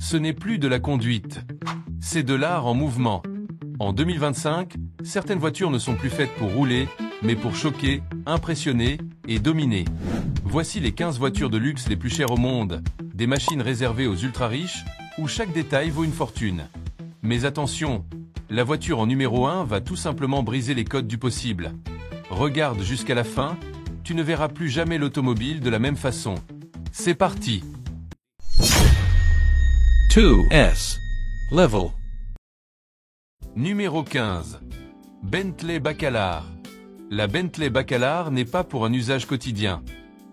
Ce n'est plus de la conduite. C'est de l'art en mouvement. En 2025, certaines voitures ne sont plus faites pour rouler, mais pour choquer, impressionner et dominer. Voici les 15 voitures de luxe les plus chères au monde, des machines réservées aux ultra-riches, où chaque détail vaut une fortune. Mais attention, la voiture en numéro 1 va tout simplement briser les codes du possible. Regarde jusqu'à la fin, tu ne verras plus jamais l'automobile de la même façon. C'est parti. 2S Level. Numéro 15. Bentley Bacalar. La Bentley Bacalar n'est pas pour un usage quotidien.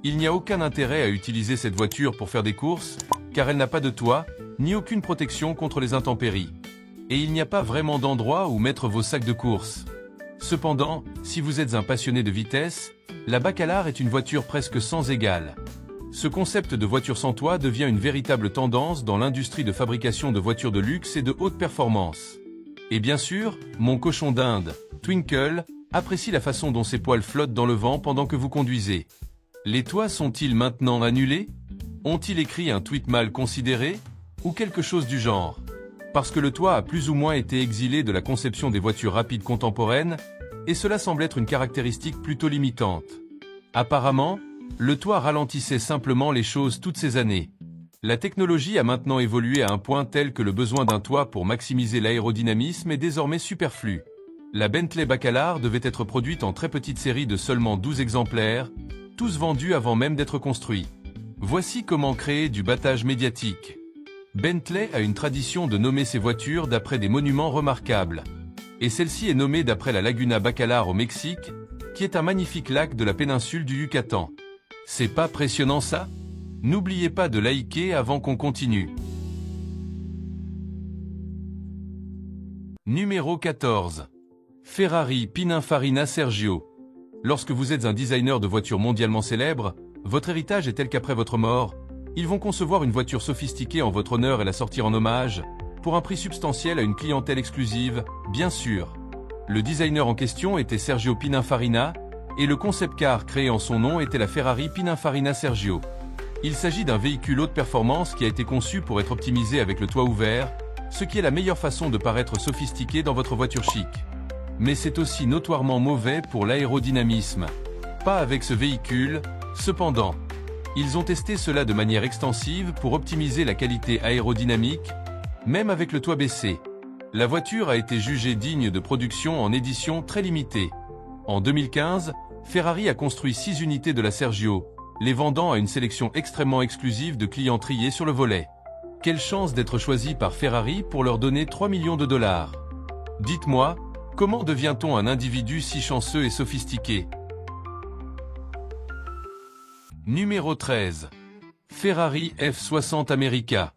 Il n'y a aucun intérêt à utiliser cette voiture pour faire des courses, car elle n'a pas de toit, ni aucune protection contre les intempéries. Et il n'y a pas vraiment d'endroit où mettre vos sacs de course. Cependant, si vous êtes un passionné de vitesse, la Bacalar est une voiture presque sans égale. Ce concept de voiture sans toit devient une véritable tendance dans l'industrie de fabrication de voitures de luxe et de haute performance. Et bien sûr, mon cochon d'Inde, Twinkle, apprécie la façon dont ses poils flottent dans le vent pendant que vous conduisez. Les toits sont-ils maintenant annulés? Ont-ils écrit un tweet mal considéré? Ou quelque chose du genre? Parce que le toit a plus ou moins été exilé de la conception des voitures rapides contemporaines, et cela semble être une caractéristique plutôt limitante. Apparemment, le toit ralentissait simplement les choses toutes ces années. La technologie a maintenant évolué à un point tel que le besoin d'un toit pour maximiser l'aérodynamisme est désormais superflu. La Bentley Bacalar devait être produite en très petite série de seulement 12 exemplaires, tous vendus avant même d'être construits. Voici comment créer du battage médiatique. Bentley a une tradition de nommer ses voitures d'après des monuments remarquables. Et celle-ci est nommée d'après la Laguna Bacalar au Mexique, qui est un magnifique lac de la péninsule du Yucatan. C'est pas impressionnant ça? N'oubliez pas de liker avant qu'on continue. Numéro 14. Ferrari Pininfarina Sergio. Lorsque vous êtes un designer de voitures mondialement célèbre, votre héritage est tel qu'après votre mort, ils vont concevoir une voiture sophistiquée en votre honneur et la sortir en hommage, pour un prix substantiel à une clientèle exclusive, bien sûr. Le designer en question était Sergio Pininfarina, et le concept car créé en son nom était la Ferrari Pininfarina Sergio. Il s'agit d'un véhicule haute performance qui a été conçu pour être optimisé avec le toit ouvert, ce qui est la meilleure façon de paraître sophistiqué dans votre voiture chic. Mais c'est aussi notoirement mauvais pour l'aérodynamisme. Pas avec ce véhicule, cependant. Ils ont testé cela de manière extensive pour optimiser la qualité aérodynamique, même avec le toit baissé. La voiture a été jugée digne de production en édition très limitée. En 2015, Ferrari a construit 6 unités de la Sergio, les vendant à une sélection extrêmement exclusive de clients triés sur le volet. Quelle chance d'être choisi par Ferrari pour leur donner 3 millions de dollars. Dites-moi, comment devient-on un individu si chanceux et sophistiqué? Numéro 13. Ferrari F60 America.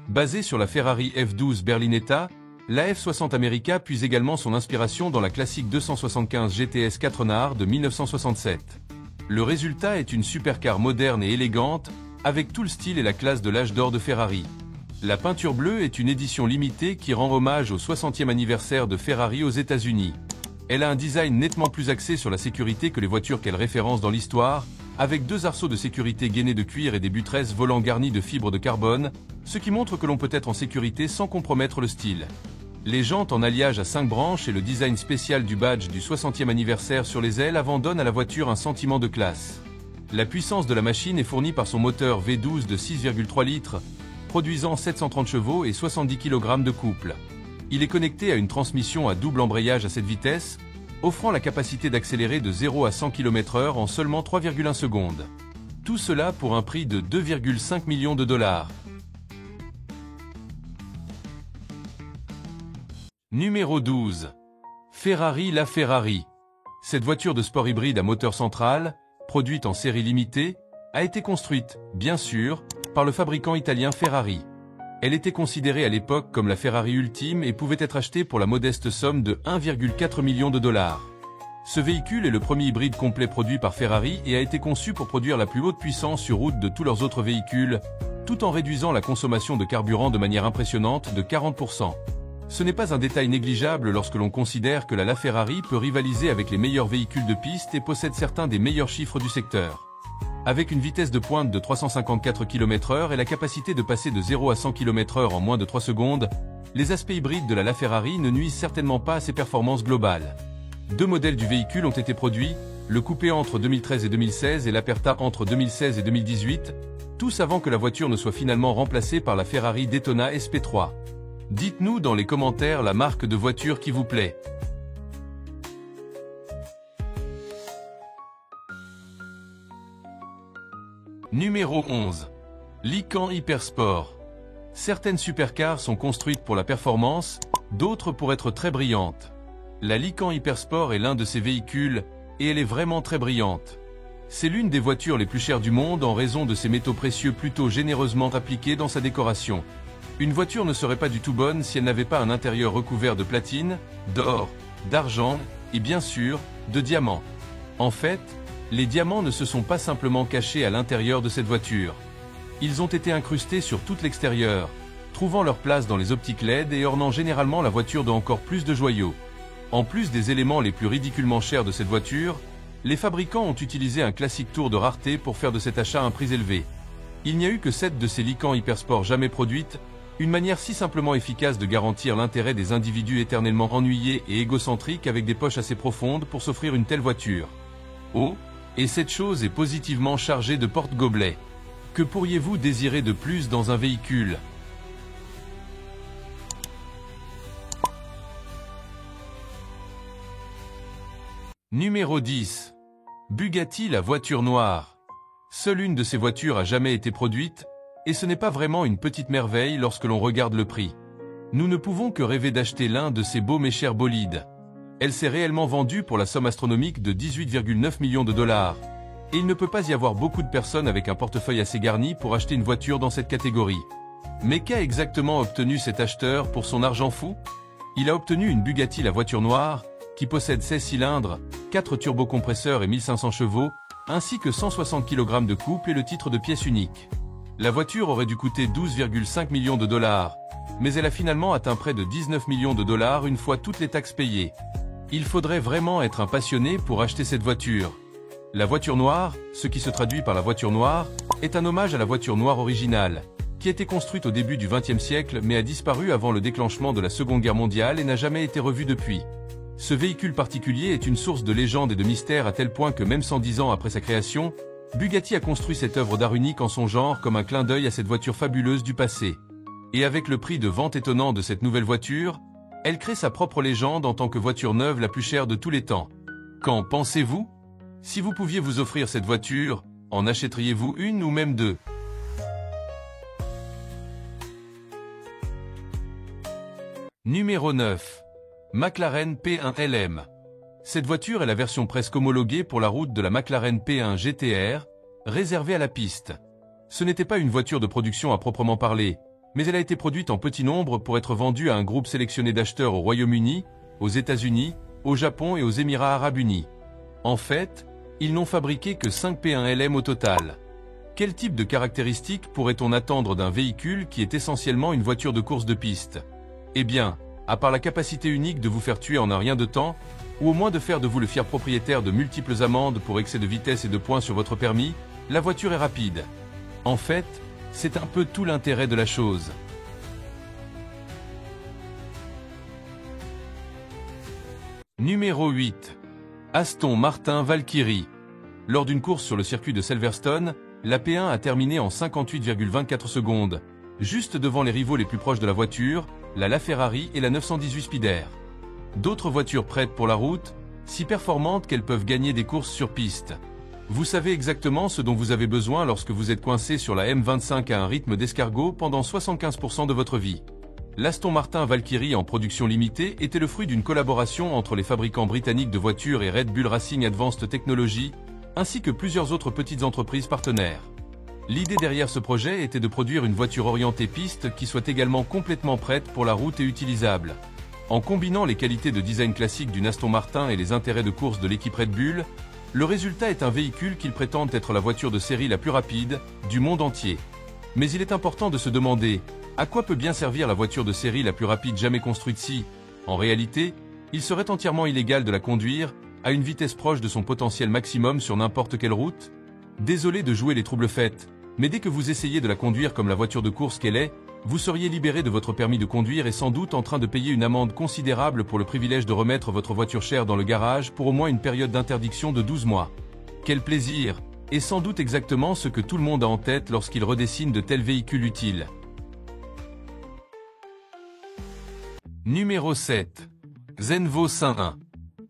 Basée sur la Ferrari F12 Berlinetta, la F60 America puise également son inspiration dans la classique 275 GTS 4 Nard de 1967. Le résultat est une supercar moderne et élégante, avec tout le style et la classe de l'âge d'or de Ferrari. La peinture bleue est une édition limitée qui rend hommage au 60e anniversaire de Ferrari aux États-Unis. Elle a un design nettement plus axé sur la sécurité que les voitures qu'elle référence dans l'histoire, avec 2 arceaux de sécurité gainés de cuir et des butresses volants garnis de fibres de carbone, ce qui montre que l'on peut être en sécurité sans compromettre le style. Les jantes en alliage à 5 branches et le design spécial du badge du 60e anniversaire sur les ailes avant donnent à la voiture un sentiment de classe. La puissance de la machine est fournie par son moteur V12 de 6,3 litres, produisant 730 chevaux et 70 kg de couple. Il est connecté à une transmission à double embrayage à cette vitesse, offrant la capacité d'accélérer de 0 à 100 km/h en seulement 3,1 secondes. Tout cela pour un prix de 2,5 millions de dollars. Numéro 12. Ferrari LaFerrari. Cette voiture de sport hybride à moteur central, produite en série limitée, a été construite, bien sûr, par le fabricant italien Ferrari. Elle était considérée à l'époque comme la Ferrari ultime et pouvait être achetée pour la modeste somme de 1,4 million de dollars. Ce véhicule est le premier hybride complet produit par Ferrari et a été conçu pour produire la plus haute puissance sur route de tous leurs autres véhicules, tout en réduisant la consommation de carburant de manière impressionnante de 40%. Ce n'est pas un détail négligeable lorsque l'on considère que la LaFerrari peut rivaliser avec les meilleurs véhicules de piste et possède certains des meilleurs chiffres du secteur. Avec une vitesse de pointe de 354 km/h et la capacité de passer de 0 à 100 km/h en moins de 3 secondes, les aspects hybrides de la LaFerrari ne nuisent certainement pas à ses performances globales. Deux modèles du véhicule ont été produits, le coupé entre 2013 et 2016 et l'Aperta entre 2016 et 2018, tous avant que la voiture ne soit finalement remplacée par la Ferrari Daytona SP3. Dites-nous dans les commentaires la marque de voiture qui vous plaît. Numéro 11. Lycan Hypersport. Certaines supercars sont construites pour la performance, d'autres pour être très brillantes. La Lycan Hypersport est l'un de ces véhicules, et elle est vraiment très brillante. C'est l'une des voitures les plus chères du monde en raison de ses métaux précieux plutôt généreusement appliqués dans sa décoration. Une voiture ne serait pas du tout bonne si elle n'avait pas un intérieur recouvert de platine, d'or, d'argent et bien sûr, de diamants. En fait, les diamants ne se sont pas simplement cachés à l'intérieur de cette voiture. Ils ont été incrustés sur tout l'extérieur, trouvant leur place dans les optiques LED et ornant généralement la voiture de encore plus de joyaux. En plus des éléments les plus ridiculement chers de cette voiture, les fabricants ont utilisé un classique tour de rareté pour faire de cet achat un prix élevé. Il n'y a eu que 7 de ces Lycan Hypersport jamais produites, une manière si simplement efficace de garantir l'intérêt des individus éternellement ennuyés et égocentriques avec des poches assez profondes pour s'offrir une telle voiture. Oh, et cette chose est positivement chargée de porte-gobelets. Que pourriez-vous désirer de plus dans un véhicule ? Numéro 10. Bugatti la voiture noire. Seule une de ces voitures a jamais été produite, et ce n'est pas vraiment une petite merveille lorsque l'on regarde le prix. Nous ne pouvons que rêver d'acheter l'un de ces beaux mais chers bolides. Elle s'est réellement vendue pour la somme astronomique de 18,9 millions de dollars. Et il ne peut pas y avoir beaucoup de personnes avec un portefeuille assez garni pour acheter une voiture dans cette catégorie. Mais qu'a exactement obtenu cet acheteur pour son argent fou ? Il a obtenu une Bugatti la voiture noire, qui possède 16 cylindres, 4 turbocompresseurs et 1500 chevaux, ainsi que 160 kg de couple et le titre de pièce unique. La voiture aurait dû coûter 12,5 millions de dollars, mais elle a finalement atteint près de 19 millions de dollars une fois toutes les taxes payées. Il faudrait vraiment être un passionné pour acheter cette voiture. La voiture noire, ce qui se traduit par la voiture noire, est un hommage à la voiture noire originale, qui a été construite au début du XXe siècle mais a disparu avant le déclenchement de la Seconde Guerre mondiale et n'a jamais été revue depuis. Ce véhicule particulier est une source de légende et de mystère à tel point que même 110 ans après sa création, Bugatti a construit cette œuvre d'art unique en son genre comme un clin d'œil à cette voiture fabuleuse du passé. Et avec le prix de vente étonnant de cette nouvelle voiture, elle crée sa propre légende en tant que voiture neuve la plus chère de tous les temps. Qu'en pensez-vous ? Si vous pouviez vous offrir cette voiture, en achèteriez-vous une ou même deux ? Numéro 9. McLaren P1 LM. Cette voiture est la version presque homologuée pour la route de la McLaren P1 GTR, réservée à la piste. Ce n'était pas une voiture de production à proprement parler, mais elle a été produite en petit nombre pour être vendue à un groupe sélectionné d'acheteurs au Royaume-Uni, aux États-Unis, au Japon et aux Émirats Arabes Unis. En fait, ils n'ont fabriqué que 5 P1 LM au total. Quel type de caractéristiques pourrait-on attendre d'un véhicule qui est essentiellement une voiture de course de piste ? Eh bien, à part la capacité unique de vous faire tuer en un rien de temps, ou au moins de faire de vous le fier propriétaire de multiples amendes pour excès de vitesse et de points sur votre permis, la voiture est rapide. En fait, c'est un peu tout l'intérêt de la chose. Numéro 8. Aston Martin Valkyrie. Lors d'une course sur le circuit de Silverstone, la P1 a terminé en 58,24 secondes, juste devant les rivaux les plus proches de la voiture, la LaFerrari et la 918 Spider. D'autres voitures prêtes pour la route, si performantes qu'elles peuvent gagner des courses sur piste. Vous savez exactement ce dont vous avez besoin lorsque vous êtes coincé sur la M25 à un rythme d'escargot pendant 75% de votre vie. L'Aston Martin Valkyrie en production limitée était le fruit d'une collaboration entre les fabricants britanniques de voitures et Red Bull Racing Advanced Technology, ainsi que plusieurs autres petites entreprises partenaires. L'idée derrière ce projet était de produire une voiture orientée piste qui soit également complètement prête pour la route et utilisable. En combinant les qualités de design classique d'une Aston Martin et les intérêts de course de l'équipe Red Bull, le résultat est un véhicule qu'ils prétendent être la voiture de série la plus rapide du monde entier. Mais il est important de se demander, à quoi peut bien servir la voiture de série la plus rapide jamais construite si, en réalité, il serait entièrement illégal de la conduire à une vitesse proche de son potentiel maximum sur n'importe quelle route ? Désolé de jouer les troubles fêtes, mais dès que vous essayez de la conduire comme la voiture de course qu'elle est, vous seriez libéré de votre permis de conduire et sans doute en train de payer une amende considérable pour le privilège de remettre votre voiture chère dans le garage pour au moins une période d'interdiction de 12 mois. Quel plaisir! Et sans doute exactement ce que tout le monde a en tête lorsqu'il redessine de tels véhicules utiles. Numéro 7. Zenvo Saint-1.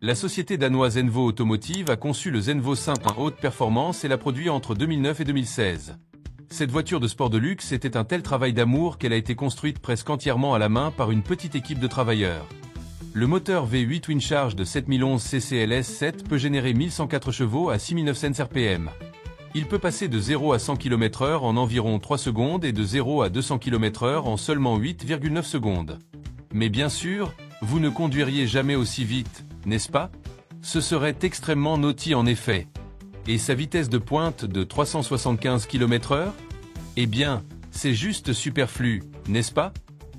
La société danoise Zenvo Automotive a conçu le Zenvo Saint-1 haute performance et l'a produit entre 2009 et 2016. Cette voiture de sport de luxe était un tel travail d'amour qu'elle a été construite presque entièrement à la main par une petite équipe de travailleurs. Le moteur V8 Twin Charge de 7011 CCLS7 peut générer 1104 chevaux à 6900 RPM. Il peut passer de 0 à 100 km/h en environ 3 secondes et de 0 à 200 km/h en seulement 8,9 secondes. Mais bien sûr, vous ne conduiriez jamais aussi vite, n'est-ce pas? Ce serait extrêmement naughty en effet. Et sa vitesse de pointe de 375 km/h? Eh bien, c'est juste superflu, n'est-ce pas?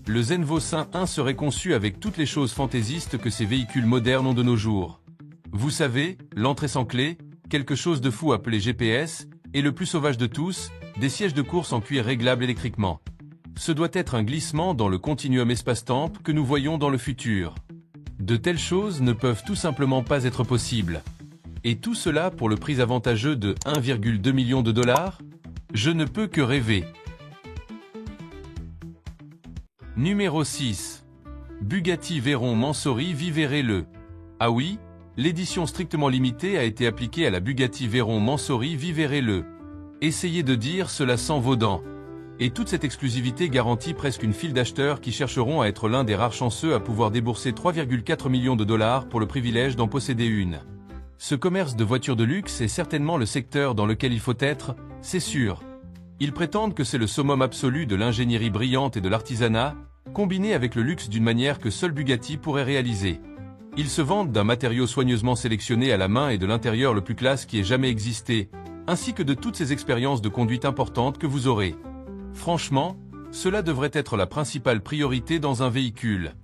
Le Zenvo Saint-1 serait conçu avec toutes les choses fantaisistes que ces véhicules modernes ont de nos jours. Vous savez, l'entrée sans clé, quelque chose de fou appelé GPS, et le plus sauvage de tous, des sièges de course en cuir réglables électriquement. Ce doit être un glissement dans le continuum espace-temps que nous voyons dans le futur. De telles choses ne peuvent tout simplement pas être possibles. Et tout cela pour le prix avantageux de 1,2 million de dollars? Je ne peux que rêver. Numéro 6. Bugatti Veyron Mansory Vivere Le. Ah oui, l'édition strictement limitée a été appliquée à la Bugatti Veyron Mansory Vivere Le. Essayez de dire cela sans vos dents. Et toute cette exclusivité garantit presque une file d'acheteurs qui chercheront à être l'un des rares chanceux à pouvoir débourser 3,4 millions de dollars pour le privilège d'en posséder une. Ce commerce de voitures de luxe est certainement le secteur dans lequel il faut être, c'est sûr. Ils prétendent que c'est le summum absolu de l'ingénierie brillante et de l'artisanat, combiné avec le luxe d'une manière que seul Bugatti pourrait réaliser. Ils se vantent d'un matériau soigneusement sélectionné à la main et de l'intérieur le plus classe qui ait jamais existé, ainsi que de toutes ces expériences de conduite importantes que vous aurez. Franchement, cela devrait être la principale priorité dans un véhicule.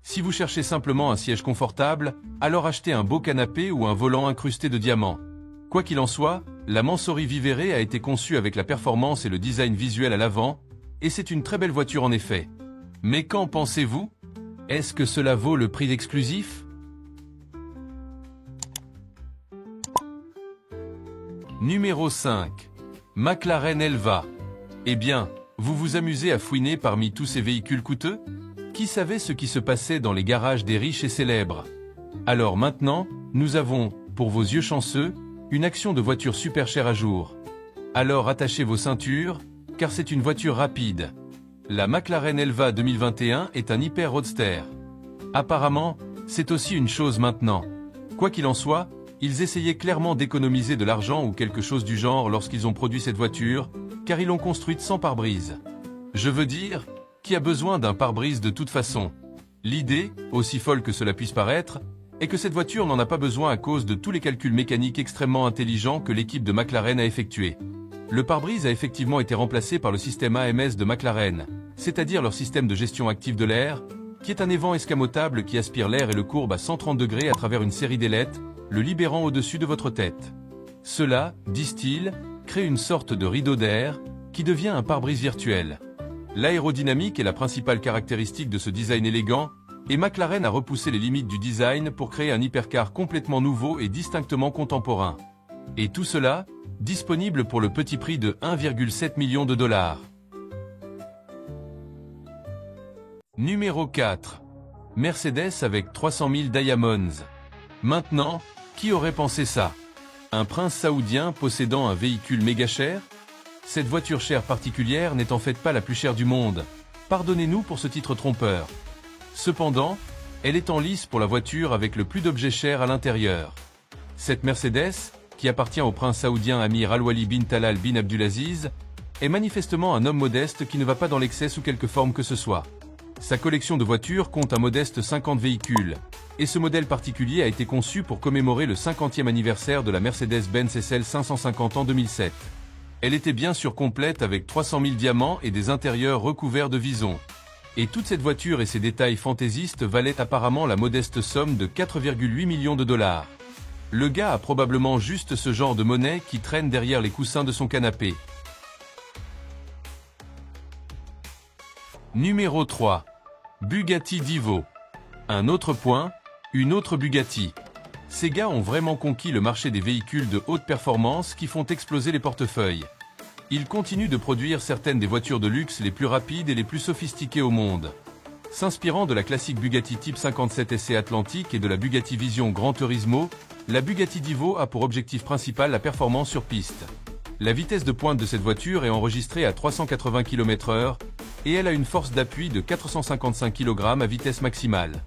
Si vous cherchez simplement un siège confortable, alors achetez un beau canapé ou un volant incrusté de diamants. Quoi qu'il en soit, la Mansory Vivere a été conçue avec la performance et le design visuel à l'avant, et c'est une très belle voiture en effet. Mais qu'en pensez-vous? Est-ce que cela vaut le prix exclusif? Numéro 5. McLaren Elva. Eh bien, vous vous amusez à fouiner parmi tous ces véhicules coûteux? Qui savait ce qui se passait dans les garages des riches et célèbres? Alors maintenant, nous avons, pour vos yeux chanceux, une action de voiture super chère à jour. Alors attachez vos ceintures, car c'est une voiture rapide. La McLaren Elva 2021 est un hyper roadster. Apparemment, c'est aussi une chose maintenant. Quoi qu'il en soit, ils essayaient clairement d'économiser de l'argent ou quelque chose du genre lorsqu'ils ont produit cette voiture, car ils l'ont construite sans pare-brise. Je veux dire, qui a besoin d'un pare-brise de toute façon? L'idée, aussi folle que cela puisse paraître, est que cette voiture n'en a pas besoin à cause de tous les calculs mécaniques extrêmement intelligents que l'équipe de McLaren a effectués. Le pare-brise a effectivement été remplacé par le système AMS de McLaren, c'est-à-dire leur système de gestion active de l'air, qui est un évent escamotable qui aspire l'air et le courbe à 130 degrés à travers une série d'ailettes, le libérant au-dessus de votre tête. Cela, disent-ils, crée une sorte de rideau d'air, qui devient un pare-brise virtuel. L'aérodynamique est la principale caractéristique de ce design élégant, et McLaren a repoussé les limites du design pour créer un hypercar complètement nouveau et distinctement contemporain. Et tout cela, disponible pour le petit prix de 1,7 million de dollars. Numéro 4. Mercedes avec 300 000 Diamonds. Maintenant, qui aurait pensé ça? Un prince saoudien possédant un véhicule méga cher? Cette voiture chère particulière n'est en fait pas la plus chère du monde. Pardonnez-nous pour ce titre trompeur. Cependant, elle est en lice pour la voiture avec le plus d'objets chers à l'intérieur. Cette Mercedes, qui appartient au prince saoudien Amir Al-Wali bin Talal bin Abdulaziz, est manifestement un homme modeste qui ne va pas dans l'excès sous quelque forme que ce soit. Sa collection de voitures compte un modeste 50 véhicules, et ce modèle particulier a été conçu pour commémorer le 50e anniversaire de la Mercedes-Benz SL 550 en 2007. Elle était bien sûr complète avec 300 000 diamants et des intérieurs recouverts de visons. Et toute cette voiture et ses détails fantaisistes valaient apparemment la modeste somme de 4,8 millions de dollars. Le gars a probablement juste ce genre de monnaie qui traîne derrière les coussins de son canapé. Numéro 3. Bugatti Divo. Un autre point, une autre Bugatti. Ces gars ont vraiment conquis le marché des véhicules de haute performance qui font exploser les portefeuilles. Ils continuent de produire certaines des voitures de luxe les plus rapides et les plus sophistiquées au monde. S'inspirant de la classique Bugatti Type 57 SC Atlantique et de la Bugatti Vision Gran Turismo, la Bugatti Divo a pour objectif principal la performance sur piste. La vitesse de pointe de cette voiture est enregistrée à 380 km/h et elle a une force d'appui de 455 kg à vitesse maximale.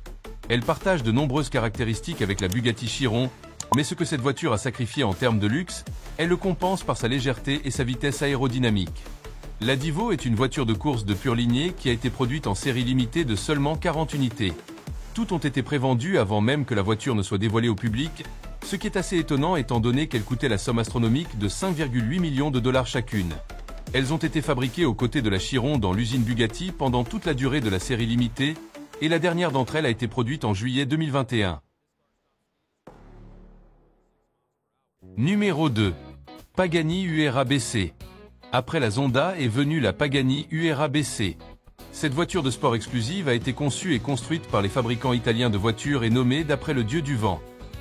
Elle partage de nombreuses caractéristiques avec la Bugatti Chiron, mais ce que cette voiture a sacrifié en termes de luxe, elle le compense par sa légèreté et sa vitesse aérodynamique. La Divo est une voiture de course de pure lignée qui a été produite en série limitée de seulement 40 unités. Toutes ont été prévendues avant même que la voiture ne soit dévoilée au public, ce qui est assez étonnant étant donné qu'elle coûtait la somme astronomique de 5,8 millions de dollars chacune. Elles ont été fabriquées aux côtés de la Chiron dans l'usine Bugatti pendant toute la durée de la série limitée, et la dernière d'entre elles a été produite en juillet 2021. Numéro 2. Pagani Huayra BC. Après la Zonda est venue la Pagani Huayra BC. Cette voiture de sport exclusive a été conçue et construite par les fabricants italiens de voitures et nommée d'après le dieu du vent.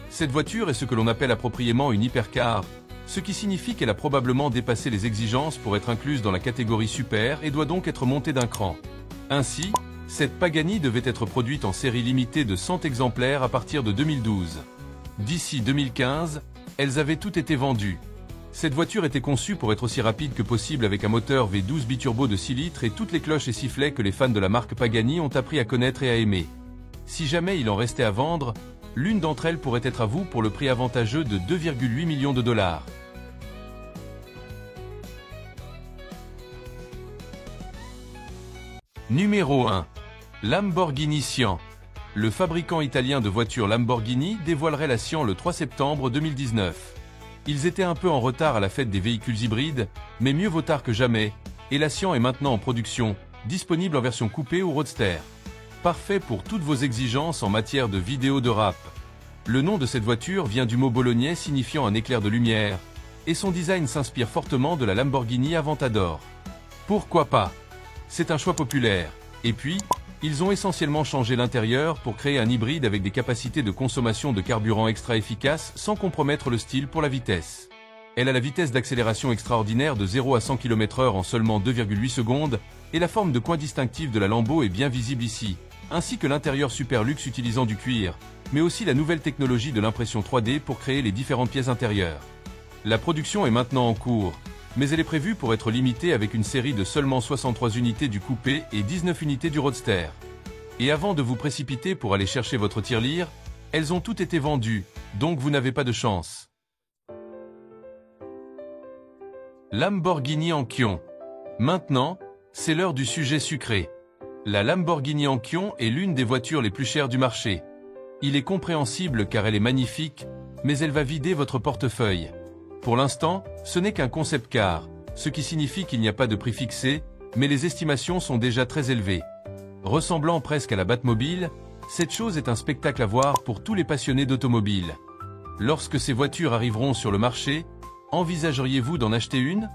Cette voiture est ce que l'on appelle appropriément une hypercar, ce qui signifie qu'elle a probablement dépassé les exigences pour être incluse dans la catégorie super et doit donc être montée d'un cran. Ainsi, cette Pagani devait être produite en série limitée de 100 exemplaires à partir de 2012. D'ici 2015, elles avaient toutes été vendues. Cette voiture était conçue pour être aussi rapide que possible avec un moteur V12 biturbo de 6 litres et toutes les cloches et sifflets que les fans de la marque Pagani ont appris à connaître et à aimer. Si jamais il en restait à vendre, l'une d'entre elles pourrait être à vous pour le prix avantageux de 2,8 millions de dollars. Numéro 1. Lamborghini Sian. Le fabricant italien de voitures Lamborghini dévoilerait la Sian le 3 septembre 2019. Ils étaient un peu en retard à la fête des véhicules hybrides, mais mieux vaut tard que jamais, et la Sian est maintenant en production, disponible en version coupée ou roadster. Parfait pour toutes vos exigences en matière de vidéo de rap. Le nom de cette voiture vient du mot bolognais signifiant un éclair de lumière, et son design s'inspire fortement de la Lamborghini Aventador. Pourquoi pas? C'est un choix populaire. Et puis, ils ont essentiellement changé l'intérieur pour créer un hybride avec des capacités de consommation de carburant extra efficaces sans compromettre le style pour la vitesse. Elle a la vitesse d'accélération extraordinaire de 0 à 100 km/h en seulement 2,8 secondes, et la forme de coin distinctive de la Lambo est bien visible ici, ainsi que l'intérieur super luxe utilisant du cuir, mais aussi la nouvelle technologie de l'impression 3D pour créer les différentes pièces intérieures. La production est maintenant en cours, mais elle est prévue pour être limitée avec une série de seulement 63 unités du coupé et 19 unités du roadster. Et avant de vous précipiter pour aller chercher votre tirelire, elles ont toutes été vendues, donc vous n'avez pas de chance. Lamborghini Enchion. Maintenant, c'est l'heure du sujet sucré. La Lamborghini Enchion est l'une des voitures les plus chères du marché. Il est compréhensible car elle est magnifique, mais elle va vider votre portefeuille. Pour l'instant, ce n'est qu'un concept car, ce qui signifie qu'il n'y a pas de prix fixé, mais les estimations sont déjà très élevées. Ressemblant presque à la Batmobile, cette chose est un spectacle à voir pour tous les passionnés d'automobile. Lorsque ces voitures arriveront sur le marché, envisageriez-vous d'en acheter une?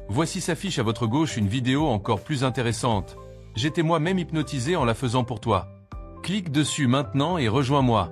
Voici s'affiche à votre gauche une vidéo encore plus intéressante. J'étais moi-même hypnotisé en la faisant pour toi. Clique dessus maintenant et rejoins-moi.